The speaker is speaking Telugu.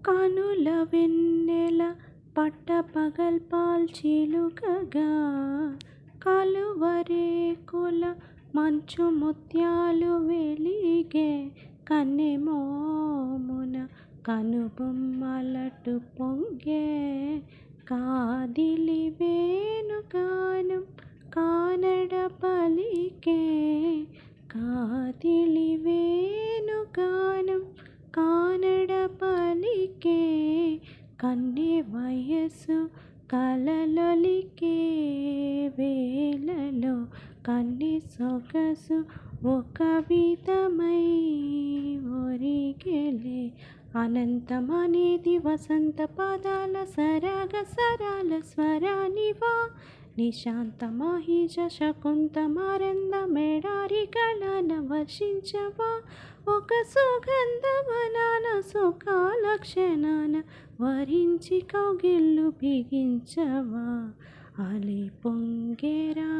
కనుల వెన్నెల పట్టపగల్పాల్ చిలుకగా కలువరేకుల మంచు ముత్యాలు వెలిగే కన్నెమోమున కనుబొమ్మలటు పొంగే కాదిలి వేణుగానం కానడ పలికే కాదిలి వేణుగానం కానడ పలికే కన్నె వయస్సు కలలొలికే వేళలో కన్నె సొగసు ఒక విధమై ఒరిగెలే. అనంతమనేది వసంత పదాల సరాగ సరాల స్వరానివా నిశాంతమహిజ శకుంతమారంద మెడారి గళాన వర్షించవా ఒక సుగంధవనాన సుఖాల క్షణాన వరించి కౌగిళ్ళు బిగించవా అలి పొంగెరా.